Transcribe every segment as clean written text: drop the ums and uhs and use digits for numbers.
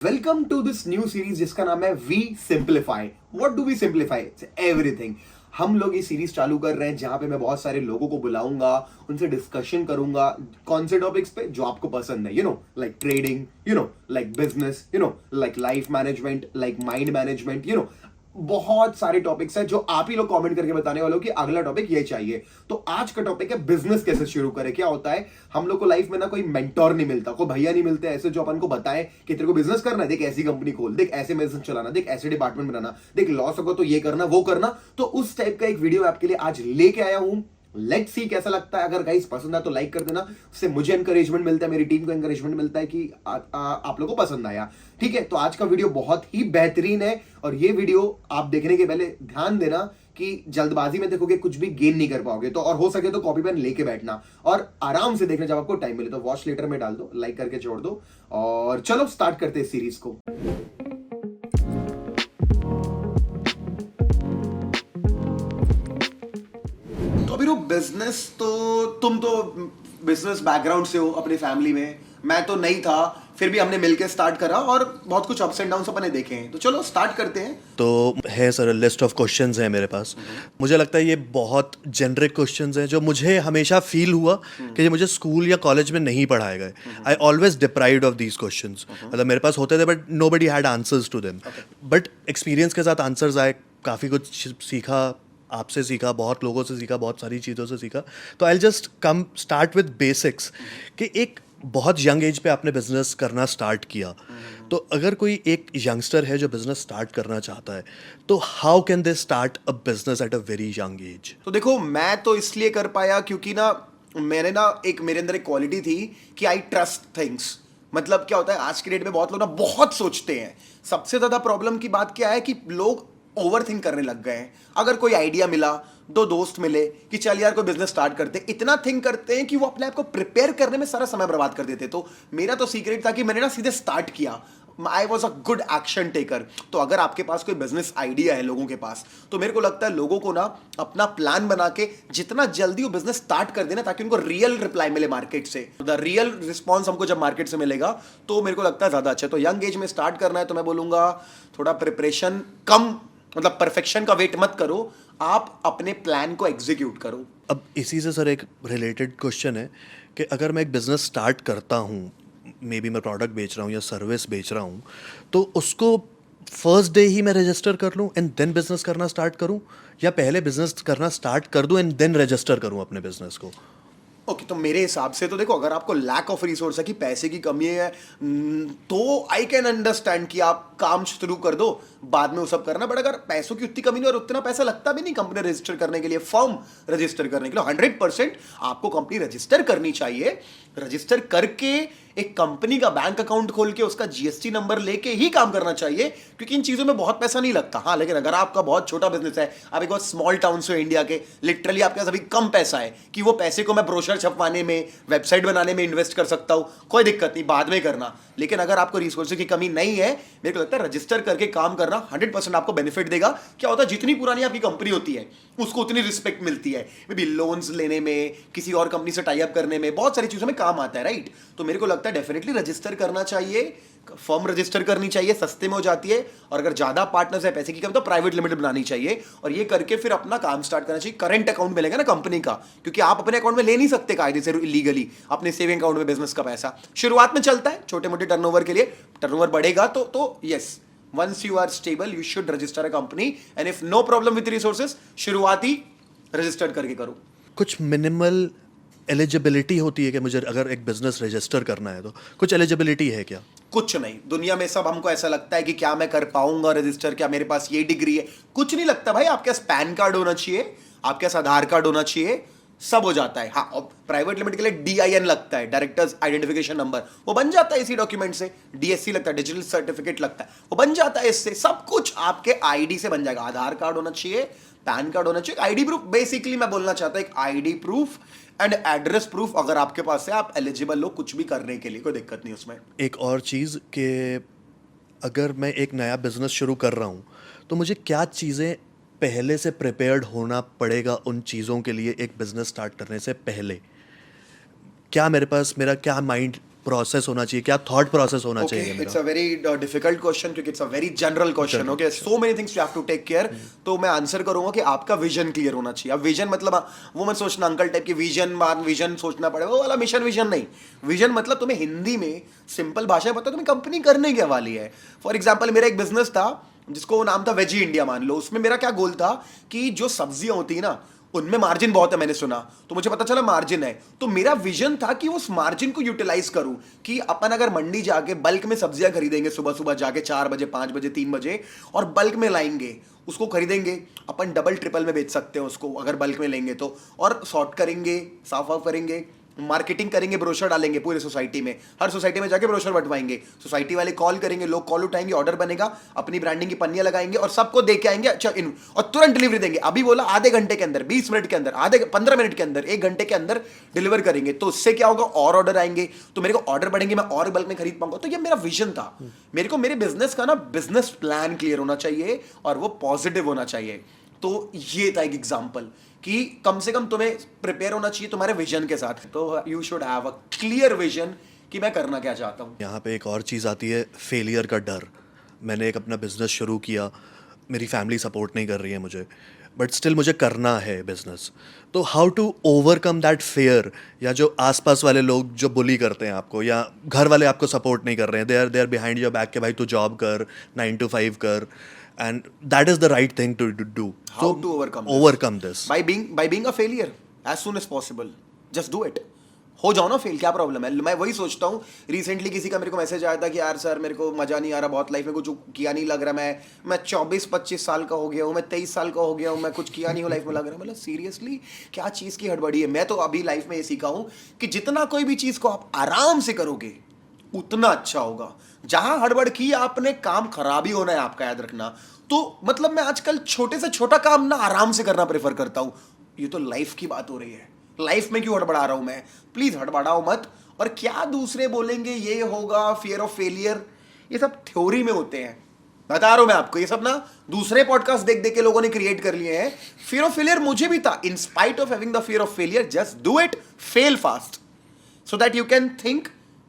Welcome to this new series जिसका नाम है we simplify. What do we simplify? It's everything. हम लोग ये सीरीज चालू कर रहे हैं जहां पे मैं बहुत सारे लोगों को बुलाऊंगा, उनसे डिस्कशन करूंगा कौन से टॉपिक्स पे जो आपको पसंद है। Like trading, like business, like life management, like mind management, बहुत सारे टॉपिक्स हैं जो आप ही लोग कमेंट करके बताने वाले हो कि अगला टॉपिक ये चाहिए। तो आज का टॉपिक है बिजनेस कैसे शुरू करें। क्या होता है, हम लोग को लाइफ में ना कोई मेंटोर नहीं मिलता, कोई भैया नहीं मिलते ऐसे जो अपन को बताएं कि तेरे को बिजनेस करना है, देख ऐसी कंपनी खोल, देख ऐसे बिजनेस चलाना, देख ऐसे डिपार्टमेंट बनाना, देख लॉस होगा तो ये करना वो करना। तो उस टाइप का एक वीडियो आपके लिए आज लेके आया हूं। लेट्स सी कैसा लगता है। अगर गाइस पसंद आया तो लाइक कर देना, उससे मुझे एनकरेजमेंट मिलता है, मेरी टीम को एनकरेजमेंट मिलता है कि आप लोगों को पसंद आया। ठीक है, तो आज का वीडियो बहुत ही बेहतरीन है और ये वीडियो आप देखने के पहले ध्यान देना कि जल्दबाजी में देखोगे कुछ भी गेन नहीं कर पाओगे। तो और हो सके तो कॉपी पेन लेके बैठना और आराम से देखना, जब आपको टाइम मिले तो वॉच लेटर में डाल दो, लाइक करके छोड़ दो और चलो स्टार्ट करते हैं सीरीज को। तो अभी बिजनेस, तो तुम तो बिजनेस बैकग्राउंड से हो अपनी फैमिली में, मैं तो नहीं था, फिर भी हमने मिलकर स्टार्ट करा और बहुत कुछ अप्स एंड डाउन्स अपने देखे हैं। तो चलो स्टार्ट करते हैं। तो है सर, लिस्ट ऑफ क्वेश्चंस हैं मेरे पास। मुझे लगता है ये बहुत जेनरिक क्वेश्चंस हैं जो मुझे हमेशा फील हुआ कि ये मुझे स्कूल या कॉलेज में नहीं पढ़ाए गए। I always deprived of these questions. मतलब मेरे पास होते थे but nobody had answers to them. But experience के साथ आंसर्स आए, काफ़ी कुछ सीखा, आपसे सीखा, बहुत लोगों से सीखा, बहुत सारी चीज़ों से सीखा। तो I just come start with basics कि एक बहुत यंग एज पे आपने बिजनेस करना स्टार्ट किया। तो अगर कोई एक यंगस्टर है जो बिजनेस स्टार्ट करना चाहता है, तो how can they start a business at a very young age? तो देखो, मैं तो इसलिए कर पाया क्योंकि मेरे मेरे अंदर एक क्वालिटी थी कि आई ट्रस्ट थिंग्स। मतलब क्या होता है, आज की डेट में बहुत लोग बहुत सोचते हैं। सबसे ज्यादा प्रॉब्लम की बात क्या है कि लोग ओवर थिंक करने लग गए हैं। अगर कोई आइडिया मिला, दो दोस्त मिले कि चल यार कोई बिजनेस स्टार्ट करते, इतना थिंक करते हैं कि वो अपने आप को प्रिपेयर करने में सारा समय बर्बाद कर देते। तो मेरा तो सीक्रेट था कि मैंने सीधे स्टार्ट किया। I was a good action taker. तो अगर आपके पास कोई बिजनेस आइडिया है लोगों के पास, तो मेरे को लगता है लोगों को अपना प्लान बना के जितना जल्दी वो बिजनेस स्टार्ट कर देना, ताकि उनको रियल रिप्लाई मिले मार्केट से। द रियल रिस्पॉन्स हमको जब मार्केट से मिलेगा तो मेरे को लगता है ज्यादा अच्छा है। तो यंग एज में स्टार्ट करना है तो मैं बोलूंगा थोड़ा प्रिपरेशन कम, मतलब परफेक्शन का वेट मत करो, आप अपने प्लान को एग्जीक्यूट करो। अब इसी से सर एक रिलेटेड क्वेश्चन है कि अगर मैं एक बिज़नेस स्टार्ट करता हूँ, मे बी मैं प्रोडक्ट बेच रहा हूँ या सर्विस बेच रहा हूँ, तो उसको फर्स्ट डे ही मैं रजिस्टर कर लूँ एंड देन बिजनेस करना स्टार्ट करूँ, या पहले बिजनेस करना स्टार्ट कर दूँ एंड देन रजिस्टर करूँ अपने बिजनेस को? ओके, तो मेरे हिसाब से तो देखो, अगर आपको लैक ऑफ रिसोर्स है कि पैसे की कमी है, तो आई कैन अंडरस्टैंड कि आप काम शुरू कर दो, बाद में वो सब करना। बट अगर पैसों की उतनी कमी नहीं और उतना पैसा लगता भी नहीं कंपनी रजिस्टर करने के लिए, फर्म रजिस्टर करने के लिए, 100% आपको कंपनी रजिस्टर करनी चाहिए। रजिस्टर करके एक कंपनी का बैंक अकाउंट खोल के उसका जीएसटी नंबर लेके ही काम करना चाहिए, क्योंकि इन चीजों में बहुत पैसा नहीं लगता। हाँ, लेकिन अगर आपका बहुत छोटा बिजनेस है, आप एक बहुत स्मॉल टाउन से इंडिया के, लिटरली आपके पास अभी कम पैसा है कि वो पैसे को मैं ब्रोशर छपवाने में, वेबसाइट बनाने में इन्वेस्ट कर सकता हूं, कोई दिक्कत नहीं, बाद में करना। लेकिन अगर आपको रिसोर्सेज की कमी नहीं है, मेरे को लगता है रजिस्टर करके काम करना 100% आपको बेनिफिट देगा। क्या होता है, जितनी पुरानी आपकी कंपनी होती है उसको उतनी रिस्पेक्ट मिलती है। मे बी लोन्स लेने में, किसी और कंपनी से टाई अप करने में, बहुत सारी चीजों में काम आता है, राइट? तो मेरे को लगता है डेफिनेटली रजिस्टर करना चाहिए, फर्म रजिस्टर करनी चाहिए, सस्ते में हो जाती है। और अगर ज्यादा पार्टनर्स है, पैसे की कमी, तो प्राइवेट लिमिटेड बनानी चाहिए और ये करके फिर अपना काम स्टार्ट करना चाहिए। करंट अकाउंट मिलेगा ना कंपनी का, क्योंकि आप अपने अकाउंट में ले नहीं सकते कायदे से इलीगली अपने सेविंग अकाउंट में बिजनेस का पैसा। शुरुआत में चलता है छोटे मोटे टर्नओवर के लिए, टर्नओवर बढ़ेगा तो yes, once you are stable you should register a company, and if no problem with resources, शुरुआती रजिस्टर्ड करके करो। कुछ मिनिमल एलिजिबिलिटी होती है कि मुझे अगर एक बिजनेस रजिस्टर करना है तो कुछ एलिजिबिलिटी है क्या? कुछ नहीं, दुनिया में सब हमको ऐसा लगता है कि क्या मैं कर पाऊंगा रजिस्टर, क्या मेरे पास ये डिग्री है, कुछ नहीं लगता भाई। आपके पास पैन कार्ड होना चाहिए, आपके पास आधार कार्ड होना चाहिए, सब हो जाता है। हाँ, और प्राइवेट लिमिटेड के लिए DIN लगता है, डायरेक्टर्स आइडेंटिफिकेशन नंबर, वो बन जाता है इसी डॉक्यूमेंट से। DSC लगता है, डिजिटल सर्टिफिकेट लगता है, वो बन जाता है इससे। सब कुछ आपके ID से बन जाएगा। आधार कार्ड होना चाहिए, पैन कार्ड होना चाहिए, ID प्रूफ। बेसिकली मैं बोलना चाहता हूं एक ID proof and address proof अगर आपके पास है, आप एलिजिबल हो कुछ भी करने के लिए, कोई दिक्कत नहीं उसमें। एक और चीज़ कि अगर मैं एक नया बिजनेस शुरू कर रहा हूँ, तो मुझे क्या चीज़ें पहले से प्रिपेयर्ड होना पड़ेगा उन चीज़ों के लिए एक बिज़नेस स्टार्ट करने से पहले? क्या मेरे पास, मेरा क्या माइंड प्रोसेस होना चाहिए, क्या थॉट प्रोसेस होना चाहिए इट्स मेरा? अ वेरी डिफिकल्ट क्वेश्चन क्योंकि it's a very general question. Okay, so many things you have to take care. तो मैं आंसर करूंगा कि आपका विजन क्लियर होना चाहिए. अब विजन मतलब वो मत सोचना अंकल टाइप की विजन सोचना पड़ेगा, वो वाला मिशन विजन नहीं. विजन मतलब तुम्हें हिंदी में सिंपल भाषा में पता तुम्हें कंपनी करने क्या वाली है. फॉर एग्जाम्पल मेरा एक बिजनेस था जिसको नाम था वेजी इंडिया मान लो. उसमें मेरा क्या गोल था कि जो सब्जियां होती है ना उनमें मार्जिन बहुत है, मैंने सुना तो मुझे पता चला मार्जिन है. तो मेरा विजन था कि उस मार्जिन को यूटिलाइज करूं कि अपन अगर मंडी जाके बल्क में सब्जियां खरीदेंगे सुबह सुबह जाके 4 बजे 5 बजे 3 बजे और बल्क में लाएंगे, उसको खरीदेंगे, अपन डबल ट्रिपल में बेच सकते हैं उसको अगर बल्क में लेंगे तो. और सॉर्ट करेंगे, साफ वाफ करेंगे, मार्केटिंग करेंगे, ब्रोशर डालेंगे पूरे सोसाइटी में, हर सोसाइटी में जाके ब्रोशर बंटवाएंगे, सोसाइटी वाले कॉल करेंगे, लोग कॉल उठाएंगे, ऑर्डर बनेगा, अपनी ब्रांडिंग की पन्नियां लगाएंगे और सबको दे के आएंगे. अच्छा इन और तुरंत डिलीवरी देंगे. अभी बोला आधे घंटे के अंदर, 20 मिनट के अंदर, आधे 15 मिनट के अंदर, 1 घंटे के अंदर डिलीवर करेंगे. तो उससे क्या होगा, और ऑर्डर आएंगे तो मेरे को ऑर्डर बढ़ेंगे, मैं और बल्क में खरीद पाऊंगा. तो ये मेरा विजन था. मेरे को मेरे बिजनेस का ना बिजनेस प्लान क्लियर होना चाहिए और वो पॉजिटिव होना चाहिए. तो ये था एक एग्जाम्पल कि कम से कम तुम्हें प्रिपेयर होना चाहिए तुम्हारे विजन के साथ. तो you should have a clear vision कि मैं करना क्या चाहता हूँ. यहाँ पे एक और चीज़ आती है, फेलियर का डर. मैंने एक अपना बिजनेस शुरू किया, मेरी फैमिली सपोर्ट नहीं कर रही है मुझे, बट स्टिल मुझे करना है बिजनेस. तो how to overcome that fear, या जो आसपास वाले लोग जो बुली करते हैं आपको, या घर वाले आपको सपोर्ट नहीं कर रहे हैं, they are behind your back के भाई तू जॉब कर, 9 to 5 कर, and that is the right thing to do. How to overcome this? by being a failure as soon as possible. Just do it. हो जाओ ना फेल, क्या problem है. मैं वही सोचता हूँ. रिसेंटली किसी का मेरे को मैसेज आया था कि यार सर मेरे को मजा नहीं आ रहा, बहुत लाइफ में कुछ किया नहीं लग रहा. मैं 24-25 साल का हो गया हूँ, मैं 23 साल का हो गया हूँ, मैं कुछ किया नहीं हूँ लाइफ में लग रहा है. मतलब सीरियसली क्या चीज़ की हड़बड़ी है. मैं तो अभी लाइफ में ये सीखा हूँ कि जितना कोई भी चीज़ को आप आराम से करोगे उतना अच्छा होगा. जहां हड़बड़ की आपने काम खराब ही होना है आपका, याद रखना. तो मतलब मैं आजकल छोटे से छोटा काम ना आराम से करना प्रेफर करता हूं. ये तो लाइफ की बात हो रही है, लाइफ में क्यों हड़बड़ा रहा हूं मैं. प्लीज हड़बड़ाओ मत. और क्या दूसरे बोलेंगे ये होगा, फियर ऑफ फेलियर, ये सब थ्योरी में होते हैं. बता रहा हूं मैं आपको, ये सब ना दूसरे पॉडकास्ट देख देख के लोगों ने क्रिएट कर लिए हैं. फियर ऑफ फेलियर मुझे भी था. In spite of having the fear of failure, just do it, fail fast so that you can think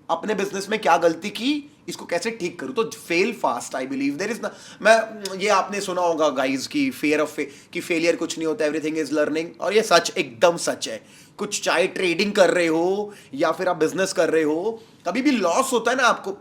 अपने बिजनेस में क्या गलती की, इसको कैसे ठीक करूं. तो fail fast, I believe there is ना. मैं ये आपने सुना होगा गाइस की फियर ऑफ कि फेलियर कुछ नहीं होता, एवरीथिंग इज लर्निंग. और ये सच, एकदम सच है. कुछ चाहे ट्रेडिंग कर रहे हो या फिर आप बिजनेस कर रहे हो, कभी भी लॉस होता है ना आपको,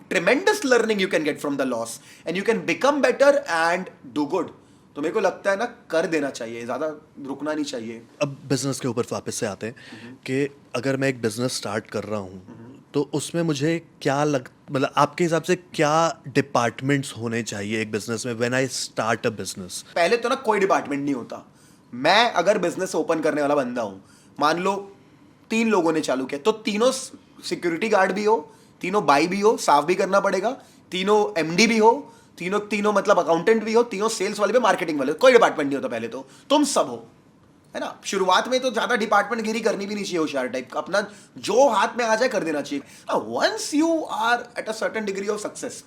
ट्रेमेंडस learning you can get from the loss and you can become better and do good. तो मेरे को लगता है ना कर देना चाहिए, ज्यादा रुकना नहीं चाहिए. अब बिजनेस के ऊपर वापस से आते हैं कि अगर मैं एक बिजनेस स्टार्ट कर रहा हूँ तो उसमें मुझे क्या मतलब आपके हिसाब से क्या डिपार्टमेंट्स होने चाहिए एक बिजनेस में when I start a business? पहले तो ना कोई डिपार्टमेंट नहीं होता. मैं अगर बिजनेस ओपन करने वाला बंदा हूं, मान लो 3 लोगों ने चालू किया, तो तीनों सिक्योरिटी गार्ड भी हो, तीनों बाई भी हो, साफ भी करना पड़ेगा, तीनों एमडी भी हो, तीनों मतलब अकाउंटेंट भी हो, तीनों सेल्स वाले भी, मार्केटिंग वाले, कोई डिपार्टमेंट नहीं होता. पहले तो तुम सब हो, है ना. शुरुआत में तो ज्यादा डिपार्टमेंट गिरी करनी भी नहीं चाहिए. होशियार टाइप का अपना जो हाथ में आ जाए कर देना चाहिए. Once you are at a certain degree of success,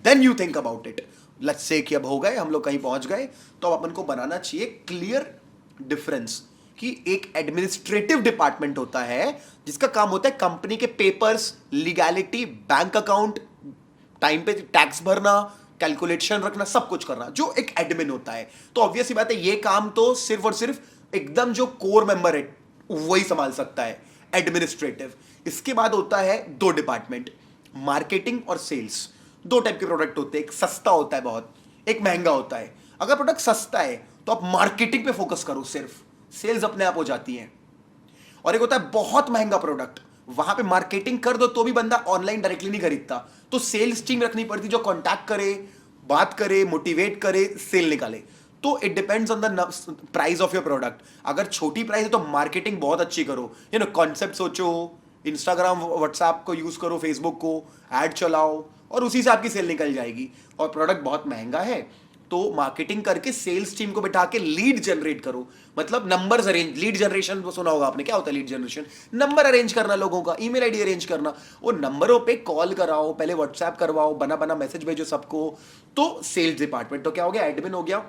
then you think about it. Let's say कि अब हो गए हम लोग, कहीं पहुंच गए, तो अब अपन को बनाना चाहिए क्लियर डिफरेंस कि एक एडमिनिस्ट्रेटिव डिपार्टमेंट होता है जिसका काम होता है कंपनी के papers, legality, bank account, time पे टैक्स भरना, कैलकुलेशन रखना, सब कुछ करना, जो एक एडमिन होता है. तो ऑब्वियस सी बात है ये काम तो सिर्फ और सिर्फ एकदम जो कोर मेंबर है वही संभाल सकता है, एडमिनिस्ट्रेटिव. इसके बाद होता है 2 डिपार्टमेंट, मार्केटिंग और सेल्स. 2 टाइप के प्रोडक्ट होते हैं, एक सस्ता होता है बहुत, एक महंगा होता है. अगर प्रोडक्ट सस्ता है तो आप मार्केटिंग पे फोकस करो सिर्फ, सेल्स अपने आप हो जाती है. और एक होता है बहुत महंगा प्रोडक्ट, वहां पे मार्केटिंग कर दो तो भी बंदा ऑनलाइन डायरेक्टली नहीं खरीदता, तो सेल्स टीम रखनी पड़ती जो कॉन्टैक्ट करे, बात करे, मोटिवेट करे, सेल निकाले. तो it depends on the price of your product. अगर छोटी प्राइस है तो मार्केटिंग बहुत अच्छी करो, कॉन्सेप्ट सोचो, इंस्टाग्राम व्हाट्सएप को यूज करो, फेसबुक को ऐड चलाओ और उसी से आपकी सेल निकल जाएगी. और प्रोडक्ट बहुत महंगा है तो मार्केटिंग करके सेल्स टीम को बिठा के लीड जनरेट करो. मतलब नंबर्स अरेंज, लीड जनरेशन तो सुना होगा आपने, क्या होता है लीड जनरेशन? नंबर अरेंज करना, लोगों का ईमेल आईडी अरेंज करना. वो नंबरों पे कॉल कराओ, पहले व्हाट्सएप करवाओ, बना मैसेज भेजो सबको. तो सेल्स डिपार्टमेंट तो क्या हो गया, एडमिन हो गया,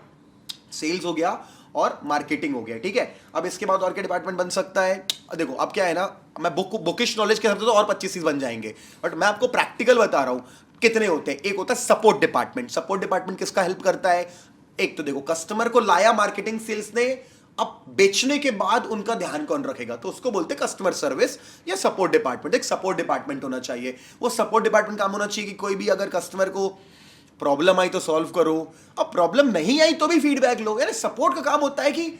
सेल्स हो गया, और मार्केटिंग हो गया, ठीक है। अब इसके बाद और क्या डिपार्टमेंट बन सकता है? देखो अब क्या है ना, मैं बुकिश नॉलेज के हिसाब से तो और 25 चीज बन जाएंगे, बट मैं आपको प्रैक्टिकल बता रहा हूँ कितने होते हैं। एक होता है सपोर्ट डिपार्टमेंट। सपोर्ट डिपार्टमेंट किसका हेल्प करता है? एक तो देखो कस्टमर को लाया मार्केटिंग सेल्स ने, अब बेचने के बाद उनका ध्यान कौन रखेगा? तो उसको बोलते हैं कस्टमर सर्विस या सपोर्ट डिपार्टमेंट। एक सपोर्ट डिपार्टमेंट होना चाहिए। वो सपोर्ट डिपार्टमेंट काम होना चाहिए कि कोई भी अगर कस्टमर को प्रॉब्लम आई तो सॉल्व करो, अब प्रॉब्लम नहीं आई तो भी फीडबैक लो। यानी सपोर्ट का काम होता है कि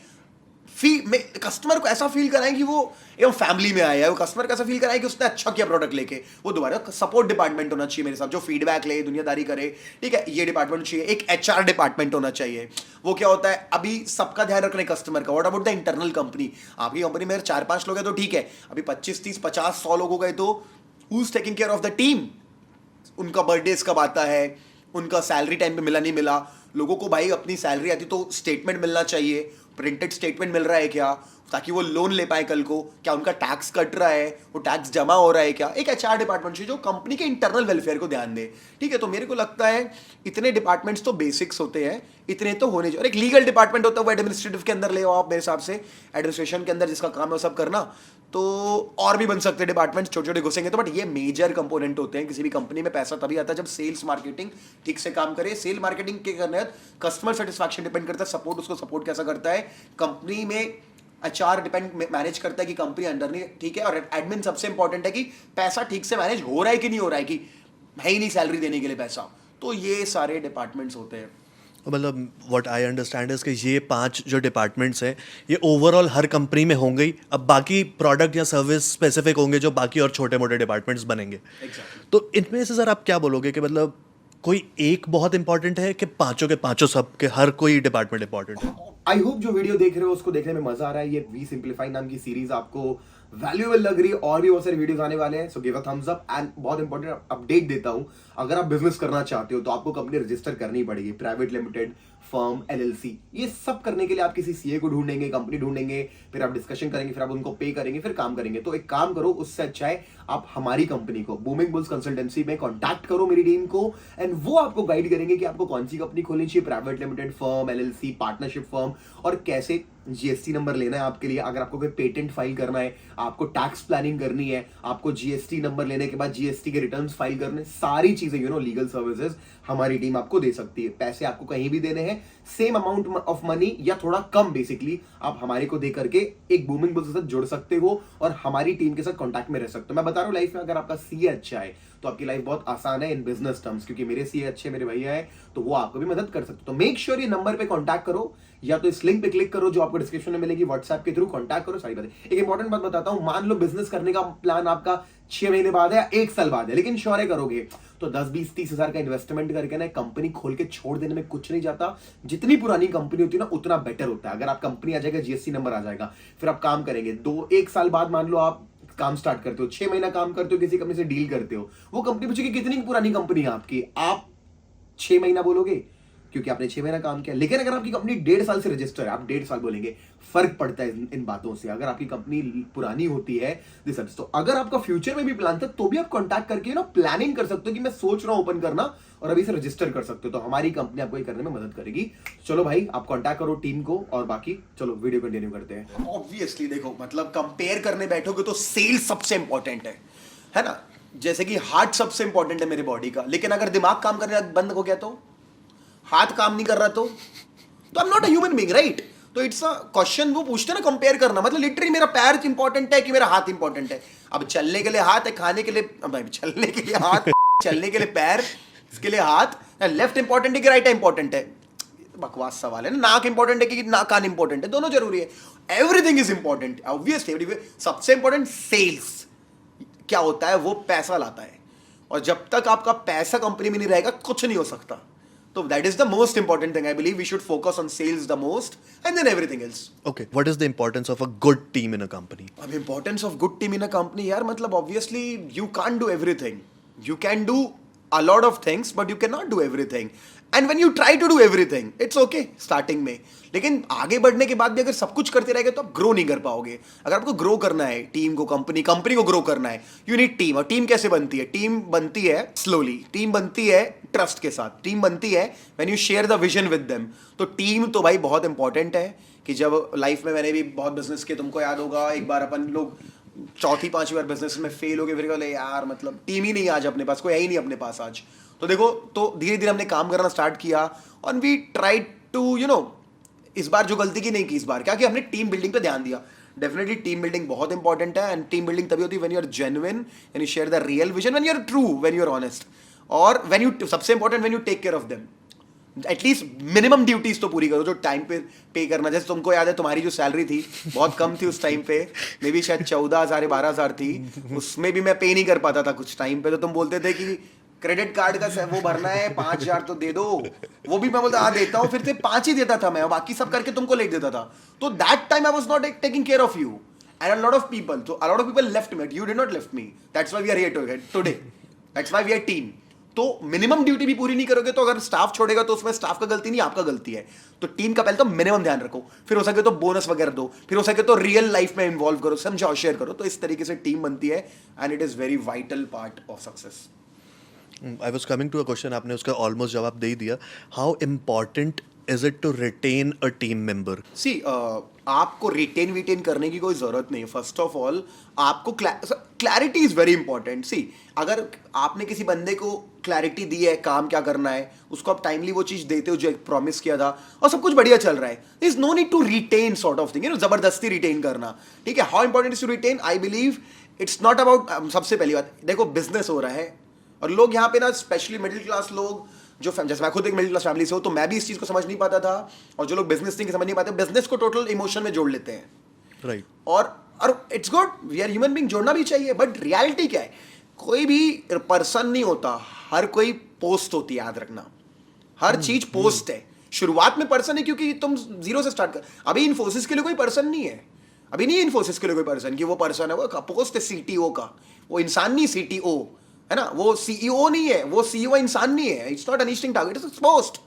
कस्टमर को ऐसा फील कराएं कि वो एकदम फैमिली में आया है, वो कस्टमर को ऐसा फील कराएं कि उसने अच्छा किया प्रोडक्ट लेके, वो दोबारा सपोर्ट डिपार्टमेंट होना चाहिए मेरे साथ, जो फीडबैक ले, दुनियादारी करे, ठीक है। ये डिपार्टमेंट चाहिए। एक एचआर डिपार्टमेंट होना चाहिए। वो क्या होता है? अभी सबका ध्यान रखने कस्टमर का। What about the internal company? आपकी कंपनी में 4-5 लोग हैं तो ठीक है, अभी 25, 30, 50, 100 लोग हो गए तो who is taking care of the team? उनका बर्थडे कब आता है, उनका सैलरी टाइम पे मिला नहीं मिला, लोगों को भाई अपनी सैलरी आती तो स्टेटमेंट मिलना चाहिए, प्रिंटेड स्टेटमेंट मिल रहा है क्या, ताकि वो लोन ले पाए कल को, क्या उनका टैक्स कट रहा है, वो टैक्स जमा हो रहा है क्या। एक एचआर डिपार्टमेंट चाहिए जो कंपनी के इंटरनल वेलफेयर को ध्यान दे, ठीक है। तो मेरे को लगता है इतने डिपार्टमेंट्स तो बेसिक्स होते हैं, इतने तो होने चाहिए। और एक लीगल डिपार्टमेंट होता है, वो एडमिनिस्ट्रेटिव के अंदर ले आओ आप मेरे हिसाब से, एडमिनिस्ट्रेशन के अंदर जिसका काम है वो सब करना। तो और भी बन सकते हैं डिपार्टमेंट्स, छोटे छोटे घुसेंगे तो, बट ये मेजर कंपोनेंट होते हैं। किसी भी कंपनी में पैसा तभी आता है जब सेल्स मार्केटिंग ठीक से काम करे। सेल मार्केटिंग के करने कस्टमर सेटिस्फैक्शन डिपेंड करता है, सपोर्ट उसको सपोर्ट कैसा करता है, कंपनी में एचआर डिपेंड मैनेज करता है कि कंपनी अंडर नहीं, ठीक है। और एडमिन सबसे इंपॉर्टेंट है कि पैसा ठीक से मैनेज हो रहा है कि नहीं हो रहा है, कि है ही नहीं सैलरी देने के लिए पैसा। तो ये सारे डिपार्टमेंट्स होते हैं। मतलब व्हाट आई अंडरस्टैंड इज कि ये 5 जो डिपार्टमेंट्स हैं ये ओवरऑल हर कंपनी में होंगे ही, अब बाकी प्रोडक्ट या सर्विस स्पेसिफिक होंगे जो बाकी और छोटे मोटे डिपार्टमेंट्स बनेंगे। तो इनमें से सर आप क्या बोलोगे कि मतलब कोई एक बहुत इंपॉर्टेंट है कि पांचों के पांचों सब के हर कोई डिपार्टमेंट इंपॉर्टेंट है? आई होप जो वीडियो देख रहे हो उसको देखने में मजा आ रहा है। ये वी सिंप्लीफाई नाम की सीरीज आपको वैल्यूएबल लग रही है, और भी बहुत सारे वीडियोस आने वाले हैं, so give a thumbs up. And बहुत इंपॉर्टेंट अपडेट देता हूं, अगर आप बिजनेस करना चाहते हो तो आपको कंपनी रजिस्टर करनी पड़ेगी, प्राइवेट लिमिटेड, फर्म, एलएलसी। ये सब करने के लिए आप किसी सीए को ढूंढेंगे, कंपनी ढूंढेंगे, फिर आप डिस्कशन करेंगे, फिर आप उनको पे करेंगे, फिर काम करेंगे। तो एक काम करो, उससे अच्छा है आप हमारी कंपनी को बूमिंग बुल्स कंसल्टेंसी में कांटेक्ट करो, मेरी टीम को, एंड वो आपको गाइड करेंगे कि आपको कौन सी कंपनी खोलनी चाहिए, private limited, firm, LLC, partnership firm, और कैसे जीएसटी नंबर लेना है आपके लिए, अगर आपको कोई पेटेंट फाइल करना है, आपको टैक्स प्लानिंग करनी है, आपको जीएसटी नंबर लेने के बाद जीएसटी के रिटर्न्स फाइल करने, सारी चीजें लीगल सर्विसेज हमारी टीम आपको दे सकती है। पैसे आपको कहीं भी देने हैं, सेम अमाउंट ऑफ मनी या थोड़ा कम बेसिकली आप हमारे को दे करके एक बूमिंग बुल्स के साथ जुड़ सकते हो और हमारी टीम के साथ कांटेक्ट में रह सकते हो। मैं बता रहा हूँ, लाइफ में अगर आपका सीए अच्छा है तो आपकी लाइफ बहुत आसान है इन बिजनेस टर्म्स, क्योंकि मेरे सीए अच्छे, मेरे भैया है, तो वो आपको भी मदद कर सकते हो। तो मेक श्योर ये नंबर पे कांटेक्ट करो, या तो इस लिंक पे क्लिक करो जो आपको डिस्क्रिप्शन में मिलेगी, व्हाट्सएप के थ्रू कांटेक्ट करो। सारी बातें। एक इंपॉर्टेंट बात बताता हूं, मान लो बिजनेस करने का प्लान आपका 6 महीने बाद है या 1 साल बाद है, लेकिन श्योर है करोगे, तो 10, 20, 30 हजार का इन्वेस्टमेंट करके ना कंपनी खोल के छोड़ देने में कुछ नहीं जाता। जितनी पुरानी कंपनी होती है ना उतना बेटर होता है। अगर आप कंपनी आ जाएगा, जीएसटी नंबर आ जाएगा, फिर आप काम करेंगे, 1 साल बाद मान लो आप काम स्टार्ट करते हो, 6 महीना काम करते हो, किसी कंपनी से डील करते हो, वो कंपनी पूछेगी कितनी पुरानी कंपनी है आपकी, आप 6 महीना बोलोगे क्योंकि आपने 6 महीना काम किया। लेकिन अगर आपकी कंपनी 1.5 साल से रजिस्टर है, आप 1.5 साल बोलेंगे। फर्क पड़ता है इन बातों से। अगर आपकी कंपनी पुरानी होती है तो अगर आपका फ्यूचर में भी प्लान था तो भी आप कांटेक्ट करके प्लानिंग कर सकते हो कि मैं सोच रहा हूं ओपन करना, और अभी से रजिस्टर कर सकते हो। तो हमारी कंपनी आपको ये करने में मदद करेगी। चलो भाई, आप कांटेक्ट करो टीम को, और बाकी चलो वीडियो कंटिन्यू करते हैं। ऑब्वियसली देखो, मतलब कंपेयर करने बैठोगे तो सेल्स सबसे इंपॉर्टेंट है ना। जैसे कि हार्ट सबसे इंपॉर्टेंट है मेरे बॉडी का, लेकिन अगर दिमाग काम करना बंद हो गया तो, हाथ काम नहीं कर रहा तो I am not a human being, right. तो इट्स अ क्वेश्चन वो पूछते हैं ना, कंपेयर करना मतलब लिटरली मेरा पैर इंपॉर्टेंट है कि मेरा हाथ इंपॉर्टेंट है। अब चलने के लिए हाथ है, खाने के लिए चलने के लिए हाथ चलने के लिए पैर, इसके लिए हाथ, लेफ्ट इंपॉर्टेंट है कि राइट इंपॉर्टेंट है? बकवास सवाल है ना। नाक इंपॉर्टेंट है कि ना कान इंपॉर्टेंट है? दोनों जरूरी है। Everything is important obviously. सबसे इंपॉर्टेंट सेल्स क्या होता है, वो पैसा लाता है, और जब तक आपका पैसा कंपनी में नहीं रहेगा कुछ नहीं हो सकता। So that is the most important thing. I believe we should focus on sales the most, and then everything else. Okay, what is the importance of a good team in a company? अब importance of good team in a company यार, मतलब obviously you can't do everything. You can do a lot of things, but you cannot do everything. And when you try to do everything, it's okay starting में, लेकिन आगे बढ़ने के बाद भी अगर सब कुछ करते रहेंगे तो आप ग्रो नहीं कर पाओगे। अगर आपको ग्रो करना है, टीम को, कंपनी को ग्रो करना है, यू नीड टीम। और टीम कैसे बनती है? टीम बनती है स्लोली, टीम बनती है ट्रस्ट के साथ, टीम बनती है when you share the vision with them. तो टीम तो भाई बहुत इंपॉर्टेंट है। कि जब लाइफ में मैंने भी बहुत बिजनेस किए, तुमको याद होगा एक बार अपन लोग चौथी पांचवी बार बिजनेस में फेल हो गए, फिर बोले यार मतलब टीम ही नहीं आज अपने पास, कोई है ही नहीं अपने पास आज। तो देखो, तो धीरे धीरे हमने काम करना स्टार्ट किया और वी ट्राई टू इस बार जो गलती की नहीं की इस बार, क्या कि हमने टीम बिल्डिंग पे ध्यान दिया। डेफिनेटली टीम बिल्डिंग बहुत इंपॉर्टेंट है, एंड टीम बिल्डिंग तभी होती है when you are genuine, when you share the real vision, when you are true, when you are honest, और व्हेन यू, सबसे important, when you take care of them. At least minimum duties तो पूरी करो जो time पे पे करना। जैसे तुमको याद है तुम्हारी जो सैलरी थी बहुत कम थी उस टाइम पे, मे बी शायद 14,000 12,000 थी, उसमें भी मैं पे नहीं कर पाता था कुछ टाइम पे। तो तुम बोलते थे कि क्रेडिट कार्ड का वो भरना है 5,000 तो दे दो, वो भी मैं बोलता हाँ देता हूँ, फिर से 5 ही देता था मैं, बाकी सब करके तुमको लेट देता था। तो that time I was not taking care of you and a lot of people, so a lot of people left me, you did not left me, that's why we are here today, that's why we are team। तो minimum duty भी पूरी नहीं करोगे तो अगर staff छोड़ेगा तो उसमें स्टाफ का गलती नहीं, आपका गलती है। तो टीम का पहले तो मिनिमम ध्यान रखो, फिर हो सके तो बोनस वगैरह दो, फिर हो सके तो रियल लाइफ में इन्वॉल्व करो, समझाओ, शेयर करो। तो इस तरीके से टीम बनती है and it is very vital part of success. I was coming to a question, आपने उसका ऑलमोस्ट जवाब दे ही दिया। How important is it to retain a team member? See आपको रिटेन करने की कोई जरूरत नहीं। फर्स्ट ऑफ ऑल आपको clarity is very important. See अगर आपने किसी बंदे को क्लैरिटी दी है काम क्या करना है, उसको आप टाइमली वो चीज देते हो जो प्रॉमिस किया था और सब कुछ बढ़िया चल रहा है, is no need to retain sort of thing, जबरदस्ती रिटेन करना। ठीक है, how important is to retain? I believe it's not about, सबसे पहली बात देखो बिजनेस हो रहा है और लोग यहाँ पे ना स्पेशली मिडिल क्लास लोग जो जैसे मैं खुद एक मिडिल क्लास फैमिली से हूँ, तो मैं भी इस चीज़ को समझ नहीं पाता था, और जो लोग बिजनेस थिंग समझ नहीं पाते, बिजनेस को टोटल इमोशन में जोड़ लेते हैं। राइट। और it's good, we are human being, जोड़ना भी चाहिए, बट रियलिटी क्या है, कोई भी पर्सन नहीं होता, हर कोई पोस्ट होती है, याद रखना। हर चीज पोस्ट है। शुरुआत में पर्सन है क्योंकि तुम जीरो से स्टार्ट कर। अभी इन्फोसिस के लिए कोई पर्सन नहीं है, अभी नहीं है इन्फोसिस के लिए कोई पर्सन कि वो पर्सन है, वो पोस्ट है सीटीओ का, वो इंसान नहीं सीटीओ है ना, वो सीईओ नहीं है, वो सीईओ इंसान नहीं है। It's not existing target, it's post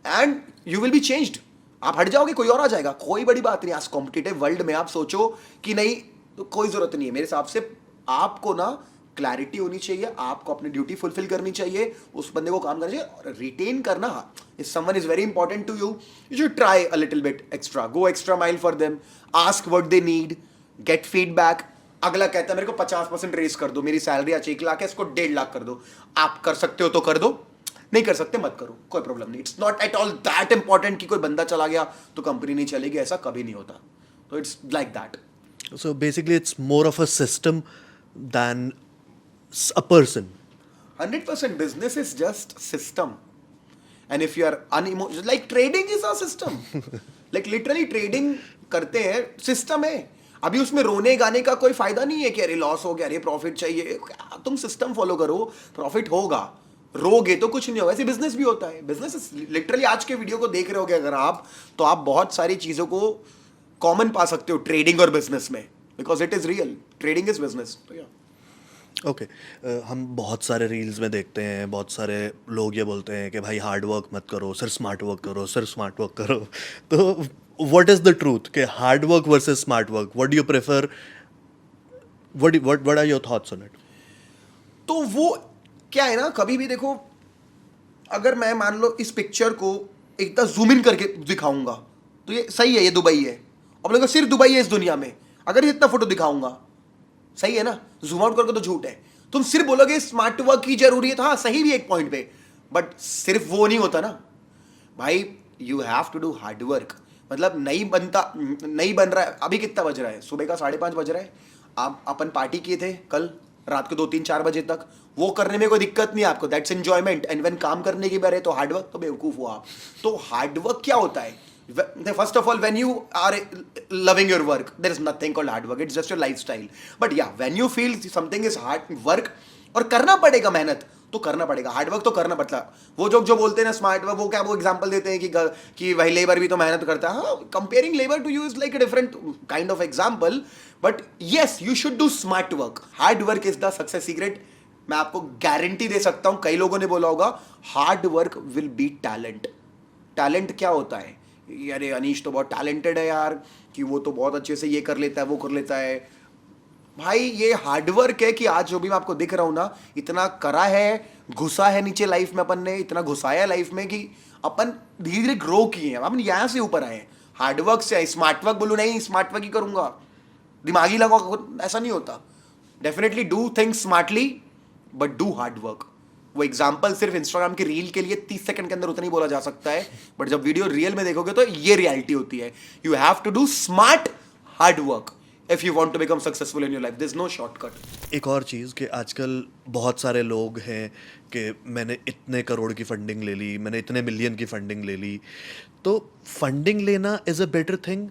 and you will be changed. आप हट जाओगे कोई और आ जाएगा, कोई बड़ी बात नहीं। आज कॉम्पिटिटिव वर्ल्ड में आप सोचो कि नहीं, तो कोई जरूरत नहीं है। मेरे हिसाब से आपको ना क्लैरिटी होनी चाहिए, आपको अपनी ड्यूटी फुलफिल करनी चाहिए, उस बंदे को काम करना चाहिए, और रिटेन करना, if someone is very important to you, you should try a little bit extra, go extra mile for them, ask what they need, get feedback. अगला कहता है मेरे को 50% रेस कर दो, मेरी सैलरी आज 1 लाख है, इसको 1.5 लाख कर दो। आप कर सकते हो तो कर दो, नहीं कर सकते मत करो, कोई प्रॉब्लम नहीं। It's not at all that important कि कोई बंदा चला गया तो कंपनी नहीं चलेगी, ऐसा कभी नहीं होता। तो it's like that. So basically it's more of a system than a person. 100% business is just system, and if you are unemotional, like trading is a system, like literally trading करते हैं, system है। अभी उसमें रोने गाने का कोई फायदा नहीं है कि अरे लॉस हो गया, अरे प्रॉफिट चाहिए। तुम सिस्टम फॉलो करो, प्रॉफिट होगा। रोगे तो कुछ नहीं होगा। ऐसे बिजनेस भी होता है, बिजनेस लिटरली आज के वीडियो को देख रहे होगे अगर आप, तो आप बहुत सारी चीजों को कॉमन पा सकते हो ट्रेडिंग और बिजनेस में, because it is real, trading is business. Okay हम बहुत सारे रील्स में देखते हैं, बहुत सारे लोग ये बोलते हैं कि भाई हार्ड वर्क मत करो, सिर्फ स्मार्ट वर्क करो, सिर्फ स्मार्ट वर्क करो। तो व्हाट इज द ट्रूथ कि hard work versus smart work, what do you prefer, what are your thoughts on it? तो वो क्या है ना, कभी भी देखो, अगर मैं मान लो इस पिक्चर को एकदम जूम इन करके दिखाऊंगा तो ये सही है, ये दुबई है, अब लोगों सिर्फ दुबई है इस दुनिया में, अगर ये इतना फोटो दिखाऊंगा सही है ना, जूम आउट करके तो झूठ है। तुम सिर्फ बोलोगे स्मार्ट वर्क की जरूरत, हाँ सही भी एक पॉइंट पे, बट सिर्फ वो नहीं होता ना भाई, you have to do hard work. मतलब नहीं बन रहा है, अभी कितना बज रहा है, सुबह का 5:30 बज रहा है, आप अपन पार्टी किए थे कल रात को 2-3-4 बजे तक, वो करने में कोई दिक्कत नहीं आपको, दैट्स एंजॉयमेंट। एंड व्हेन काम करने की बारे तो हार्ड वर्क, तो बेवकूफ हो आप। तो हार्ड वर्क क्या होता है? First of all, when you are loving your work, there is nothing called hard work. It's just your lifestyle. But yeah, when you feel something is hard work, और करना पड़ेगा मेहनत, तो करना पड़ेगा। हार्ड वर्क तो करना पड़ता है। वो जो बोलते हैं ना स्मार्ट वर्क, वो क्या वो एग्जांपल देते हैं कि भाई लेबर भी तो मेहनत करता है। हाँ, comparing labour to you is like a different kind of example, but yes you should do smart work. Hard work is the success secret. मैं आपको गारंटी दे सकता हूं, कई लोगों ने बोला होगा hard work will be talent. Talent क्या होता है? अरे अनीश तो बहुत टैलेंटेड है यार, कि वो तो बहुत अच्छे से ये कर लेता है, वो कर लेता है। भाई ये हार्डवर्क है कि आज जो भी मैं आपको दिख रहा हूं ना, इतना करा है, घुसा है नीचे लाइफ में, अपन ने इतना घुसाया लाइफ में कि अपन धीरे धीरे ग्रो किए हैं, अपन यहां से ऊपर आए हैं। हार्डवर्क से स्मार्ट वर्क बोलूँ, नहीं स्मार्ट वर्क ही करूंगा, दिमागी लगाओ, ऐसा नहीं होता. Definitely do things smartly but do hard work. वो एग्जाम्पल सिर्फ इंस्टाग्राम की रील के लिए 30 सेकंड के अंदर उतना ही बोला जा सकता है, बट जब वीडियो रियल में देखोगे तो ये रियलिटी होती है. You have to do smart hard work if you want to become successful in your life. There is no shortcut. एक और चीज़ कि आजकल बहुत सारे लोग हैं कि मैंने इतने करोड़ की फंडिंग ले ली, मैंने इतने मिलियन की फंडिंग ले ली. तो फंडिंग लेना इज़ अ बेटर थिंग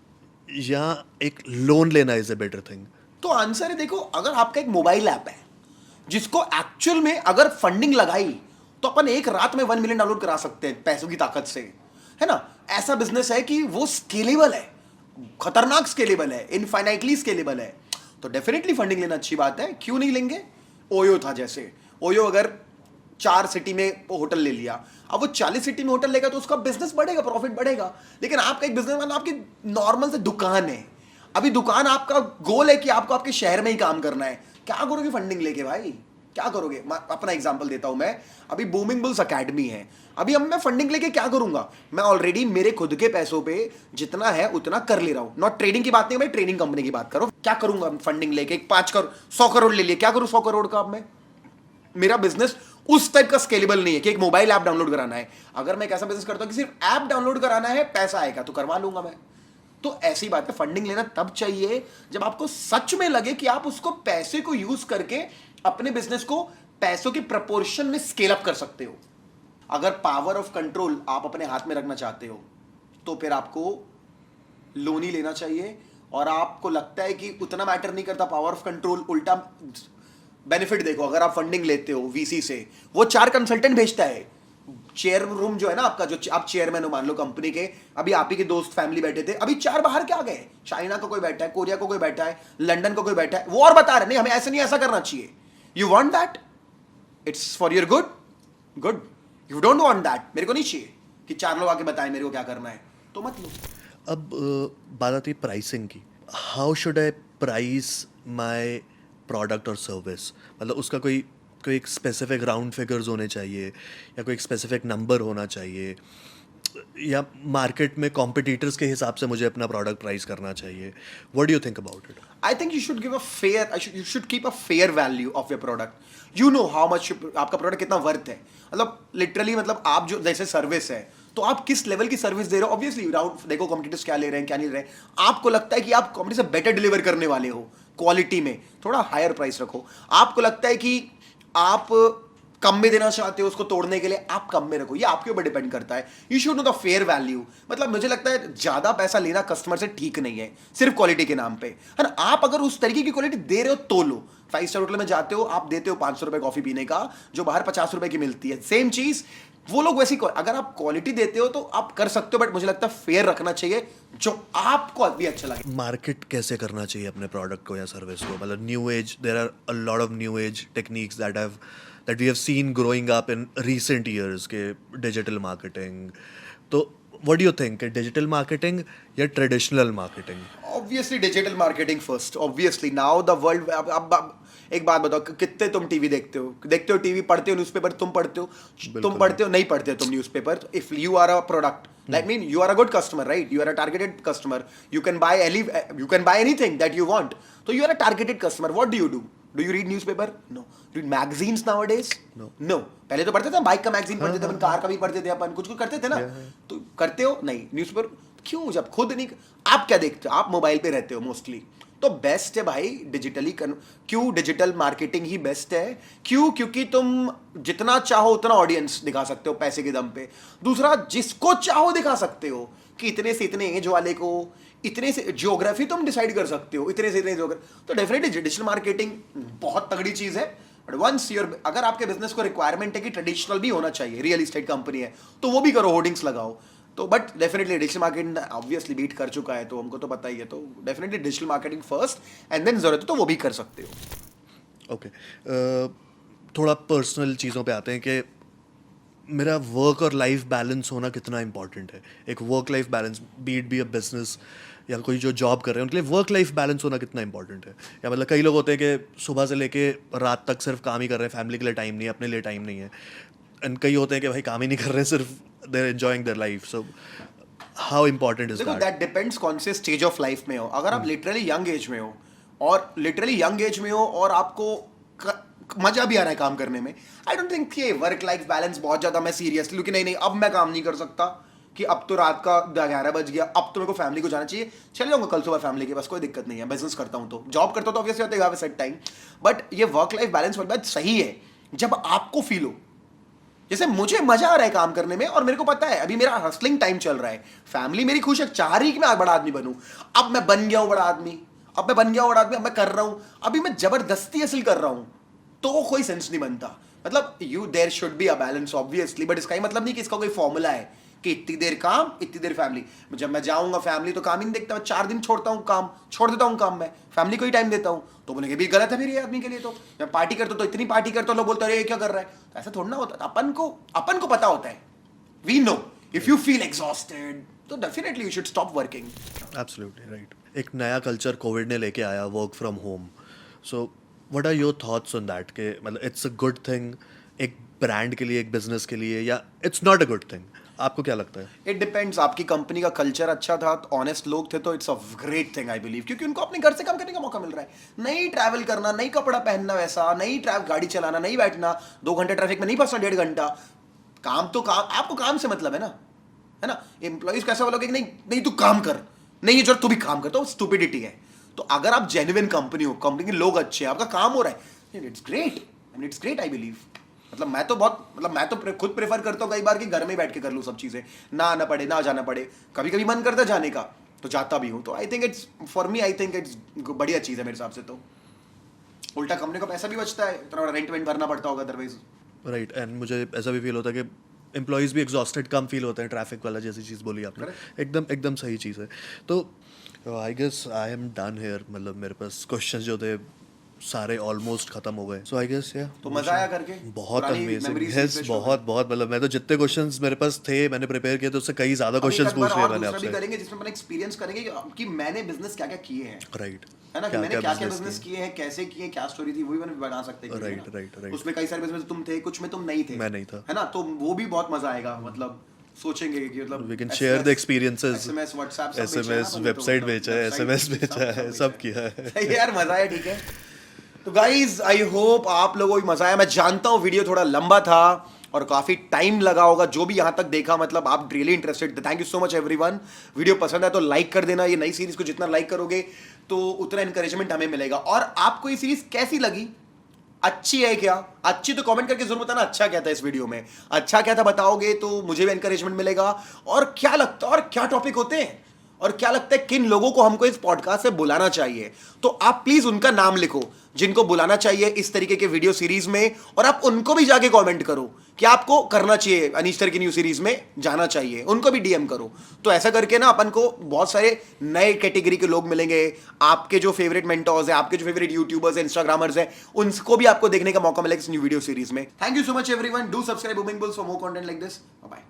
या एक लोन लेना इज़ अ बेटर थिंग? तो आंसर है, देखो, अगर आपका एक मोबाइल ऐप है जिसको एक्चुअल में अगर फंडिंग लगाई तो अपन एक रात में 1 मिलियन डाउनलोड करा सकते हैं पैसों की ताकत से, है ना. ऐसा बिजनेस है कि वो स्केलेबल है, खतरनाक स्केलेबल है, इनफाइनाइटली स्केलेबल है. तो डेफिनेटली फंडिंग लेना अच्छी बात है. क्यों नहीं लेंगे? ओयो था जैसे, ओयो अगर 4 सिटी में होटल ले लिया, अब वो 40 सिटी में होटल लेगा तो उसका बिजनेस बढ़ेगा, प्रॉफिट बढ़ेगा. लेकिन आपका एक बिजनेस मतलब आपकी नॉर्मल से दुकान है, अभी दुकान आपका गोल है कि आपको आपके शहर में ही काम करना है. क्या करोगे फंडिंग लेके भाई, क्या करोगे? अपना एग्जांपल देता हूं मैं. अभी बूमिंग बुल्स अकेडमी है, अभी अब मैं फंडिंग लेके क्या करूंगा? मैं ऑलरेडी मेरे खुद के पैसों पे जितना है उतना कर ले रहा हूं. नॉट ट्रेडिंग की बात नहीं, मैं ट्रेडिंग कंपनी की बात करो. क्या करूंगा फंडिंग लेके? 5 करोड़ 100 करोड़ ले लिए, क्या करूं 100 करोड़ का? अब मैं, मेरा बिजनेस उस टाइप का स्केलेबल नहीं है कि एक मोबाइल ऐप डाउनलोड कराना है. अगर मैं एक ऐसा बिजनेस करता हूं कि सिर्फ ऐप डाउनलोड कराना है, पैसा आएगा तो करवा लूंगा मैं. तो ऐसी बात है, फंडिंग लेना तब चाहिए जब आपको सच में लगे कि आप उसको पैसे को यूज करके अपने बिजनेस को पैसों के प्रपोर्शन में स्केल अप कर सकते हो. अगर पावर ऑफ कंट्रोल आप अपने हाथ में रखना चाहते हो तो फिर आपको लोन ही लेना चाहिए. और आपको लगता है कि उतना मैटर नहीं करता पावर ऑफ कंट्रोल, उल्टा बेनिफिट देखो. अगर आप फंडिंग लेते हो वीसी से, वो 4 कंसल्टेंट भेजता है. चेयर रूम जो है ना आपका, जो आप चेयरमैन हो मान लो कंपनी के, अभी आप ही के दोस्त फैमिली बैठे थे, अभी 4 बाहर क्या गए, चाइना का कोई बैठा है, कोरिया का कोई बैठा है, लंदन का कोई बैठा है, वो और बता रहे नहीं हमें ऐसा नहीं ऐसा करना चाहिए. You want that, it's for your good, good. You don't want that, मेरे को नहीं चाहिए कि 4 लोग आके बताएं मेरे को क्या करना है, तो मत लो. अब बात आती है प्राइसिंग की. How should I price my product और सर्विस? मतलब उसका कोई कोई एक स्पेसिफिक राउंड फिगर्स होने चाहिए या कोई एक स्पेसिफिक नंबर होना चाहिए, या मार्केट में कॉम्पिटिटर्स के हिसाब से मुझे अपना प्रोडक्ट प्राइस करना चाहिए? What do you think about it? I think you should give a fair, you should keep a fair value of your product. You know how much आपका प्रोडक्ट कितना वर्थ है. मतलब लिटरली, मतलब आप जो जैसे सर्विस है तो आप किस लेवल की सर्विस दे रहे हो. ऑब्वियसली राउंड देखो कॉम्पिटिटर्स क्या ले रहे हैं क्या नहीं ले रहे हैं. आपको लगता है कि आप कॉम्पिटिटर से बेटर डिलीवर करने वाले हो क्वालिटी में, थोड़ा हायर प्राइस रखो. आपको लगता है कि आप कम में देना चाहते हो उसको तोड़ने के लिए, आप कम में रखो. ये आपके ऊपर डिपेंड करता है. You should know the fair value. मतलब मुझे लगता है ज्यादा पैसा लेना कस्टमर से ठीक नहीं है सिर्फ क्वालिटी के नाम पे, है ना. आप अगर उस तरीके की क्वालिटी दे रहे हो तो लो. 5 स्टार होटल में जाते हो, आप देते हो 500 रुपए कॉफी पीने का, जो बाहर 50 रुपए की मिलती है, सेम चीज वो लोग वैसी. अगर आप क्वालिटी देते हो तो आप कर सकते हो, बट मुझे लगता है फेयर रखना चाहिए जो आपको भी अच्छा लगे. मार्केट कैसे करना चाहिए अपने प्रोडक्ट को या सर्विस को? मतलब new age, there are a lot of new age techniques that we have seen growing up in recent years के डिजिटल मार्केटिंग. तो what do you think, digital marketing या traditional marketing? Obviously digital marketing first. Obviously now the world. अब एक बात बताओ, कितने तुम TV देखते हो टीवी, पढ़ते हो न्यूज़पेपर, तुम पढ़ते हो नहीं पढ़ते हो तुम newspaper. If you are a product, like mean you are a good customer, right? You are a targeted customer. You can buy anything that you want. So you are a targeted customer. What do? Do you read newspaper? No. Do you read magazines nowadays? No. पहले तो पढ़ते थे, bike का magazine पढ़ते थे अपन, car का भी पढ़ते थे अपन, कुछ करते थे ना. तो करते हो नहीं न्यूज़पेपर क्यों? जब खुद नहीं. आप क्या देखते हो? आप मोबाइल पे रहते हो मोस्टली. तो बेस्ट है भाई डिजिटली क्यों? डिजिटल मार्केटिंग ही बेस्ट है. क्यों? क्योंकि तुम जितना चाहो उतना ऑडियंस दिखा सकते हो पैसे के दम पे. दूसरा, जिसको चाहो दिखा सकते हो कि इतने से इतने एज वाले को, इतने से जियोग्राफी तुम डिसाइड कर सकते हो, इतने से इतने जियोग्राफी. तो डेफिनेटली डिजिटल मार्केटिंग बहुत तगड़ी चीज है. बट वंस योर, अगर आपके बिजनेस को रिक्वायरमेंट है कि ट्रेडिशनल भी होना चाहिए, रियल एस्टेट कंपनी है तो वो भी करो, होर्डिंग्स लगाओ. तो but definitely digital marketing obviously beat कर चुका है, तो हमको तो पता ही है. तो definitely digital marketing first, and then जरूरत है तो वो भी कर सकते हो. ओके, थोड़ा पर्सनल चीज़ों पे आते हैं कि मेरा वर्क और लाइफ बैलेंस होना कितना इंपॉर्टेंट है. एक work life balance, beat be a business या कोई जो जॉब कर रहे हैं उनके लिए वर्क लाइफ बैलेंस होना कितना इंपॉर्टेंट है. या मतलब कई लोग होते हैं कि सुबह से लेके रात तक सिर्फ काम ही कर रहे हैं, फैमिली के लिए टाइम नहीं है, अपने लिए टाइम नहीं है. एंड कई होते हैं कि भाई काम ही नहीं कर रहे हैं, सिर्फ they are enjoying their life. So how important is देखो दैट? दैट डिपेंड्स कौन से स्टेज ऑफ लाइफ में हो। अगर आप लिटरली यंग एज में हो और आपको मजा भी आ रहा है काम करने में, आई डोंट थिंक ये वर्क लाइफ बैलेंस बहुत ज्यादा मैं सीरियसली कि नहीं अब मैं काम नहीं कर सकता, कि अब तो रात का 11 बज गया, अब तो मेरे को फैमिली को जाना चाहिए, चले जाऊंगा कल सुबह फैमिली के पास, कोई दिक्कत नहीं है, बिजनेस करता हूं तो, जॉब करता हूं तो ऑब्वियसली होता है सेट टाइम। बट ये वर्क लाइफ बैलेंस वाली बात सही है जब आपको फील हो। जैसे मुझे मजा आ रहा है काम करने में और मेरे को पता है अभी मेरा हसलिंग टाइम चल रहा है, फैमिली मेरी खुश है, चाह रही कि मैं बड़ा आदमी बनूं, अब मैं बन गया हूं बड़ा आदमी, अब मैं कर रहा हूं, अभी मैं जबरदस्ती हासिल कर रहा हूं, तो कोई सेंस नहीं बनता। मतलब there should be a balance obviously, but इसका ही मतलब नहीं कि इसका कोई फॉर्मूला है कि इतनी देर काम इतनी देर फैमिली। जब मैं जाऊंगा फैमिली तो काम ही नहीं देखता, मैं 4 दिन छोड़ देता हूँ काम, मैं फैमिली को ही टाइम देता हूँ, तो बोलेंगे भी गलत है फिर ये आदमी के लिए। तो मैं पार्टी करता हूँ तो इतनी पार्टी करता हूँ, लोग बोलते हैं ये क्या कर रहा है, तो ऐसा थोड़ा ना होता। अपन को पता होता है, we know if you feel exhausted तो definitely you should stop working. Absolutely right. एक नया कल्चर कोविड ने लेके आया, work from home. So what are your thoughts on that? के मतलब इट्स अ गुड थिंग एक ब्रांड के लिए, एक बिजनेस के लिए, या it's not a good thing? आपको क्या लगता है? It depends. आपकी कंपनी का कल्चर अच्छा था, ऑनेस्ट लोग थे, तो it's a great thing I believe, क्योंकि उनको अपने घर से काम करने का मौका मिल रहा है। नहीं ट्रैवल करना, नहीं कपड़ा पहनना वैसा, नहीं गाड़ी चलाना, नहीं बैठना 2 घंटे ट्रैफिक में, नहीं फंसना 1.5 घंटा। काम तो काम, आपको काम से मतलब है ना। एम्प्लॉइज कैसा बोलोगे कि नहीं तू काम कर, नहीं जरूरत तू भी काम कर, तो स्टूपिडिटी है। तो अगर आप जेन्युइन कंपनी हो, कंपनी के लोग अच्छे हैं, आपका काम हो रहा है, इट्स ग्रेट आई बिलीव। मैं तो खुद प्रेफर करता हूँ कई बार कि घर में ही बैठ के कर लूँ सब चीज़ें, ना आना पड़े, ना जाना पड़े। कभी कभी मन करता है जाने का तो जाता भी हूँ। तो I think it's for me, I think it's बढ़िया चीज़ है मेरे हिसाब से। तो उल्टा कंपनी को पैसा भी बचता है, इतना रेंट भरना पड़ता होगा अदरवाइज। राइट। एंड मुझे ऐसा भी फील होता है कि एम्प्लॉयज भी एग्जॉस्टेड कम फील होते हैं, ट्रैफिक वाला जैसी चीज़ बोली आपने, एकदम सही चीज़ है। तो I guess I am done here. मतलब मेरे पास क्वेश्चन जो थे सारे ऑलमोस्ट खत्म हो गए। सो आई गेस तो मजा आया करके, बहुत अमेजिंग। यस, बहुत मतलब मैं तो जितने क्वेश्चंस मेरे पास थे मैंने प्रिपेयर किए, तो उससे कई ज्यादा क्वेश्चंस पूछ लिए मैंने आपसे। करेंगे जिसमें अपन एक्सपीरियंस करेंगे कि मैंने बिजनेस क्या क्या किए हैं। राइट। है ना, कि मैंने क्या क्या बिजनेस किए हैं, कैसे किए, क्या स्टोरी थी, वो भी मैंने बना सकते हैं। राइट। उसमें कई सारे बिजनेस तुम थे, कुछ में तुम नहीं थे, मैं नहीं था, है ना। तो वो भी बहुत मजा आएगा। मतलब सोचेंगे कि मतलब we can share the experiences. SMS WhatsApp SMS website बेचा है, एसएमएस बेचा है, सब किया है यार। मजा आया, ठीक है। तो गाइज आई होप आप लोगों को मजा आया। मैं जानता हूँ वीडियो थोड़ा लंबा था और काफी टाइम लगा होगा, जो भी यहाँ तक देखा, मतलब आप really interested. Thank you so much everyone. Video पसंद है तो लाइक कर देना। ये नई सीरीज को जितना लाइक करोगे तो उतना एनकरेजमेंट हमें मिलेगा। और आपको ये सीरीज कैसी लगी, अच्छी है क्या, अच्छी तो कमेंट करके जरूर बताना। अच्छा क्या था इस वीडियो में, अच्छा क्या था बताओगे तो मुझे भी एनकरेजमेंट मिलेगा। और क्या लगता है, और क्या टॉपिक होते हैं, और क्या लगता है किन लोगों को हमको इस पॉडकास्ट से बुलाना चाहिए, तो आप प्लीज उनका नाम लिखो जिनको बुलाना चाहिए इस तरीके के वीडियो सीरीज में। और आप उनको भी जाके कमेंट करो कि आपको करना चाहिए, अनीश की न्यू सीरीज में जाना चाहिए, उनको भी डीएम करो। तो ऐसा करके ना अपन को बहुत सारे नए कैटेगरी के लोग मिलेंगे। आपके जो फेवरेट मेंटर्स हैं, आपके जो फेवरेट यूट्यूबर्स हैं, इंस्टाग्रामर्स हैं, उनको भी आपको देखने का मौका मिलेगा इस न्यू वीडियो सीरीज में। Thank you so much everyone. Do subscribe Booming Bulls for more content like this. Bye.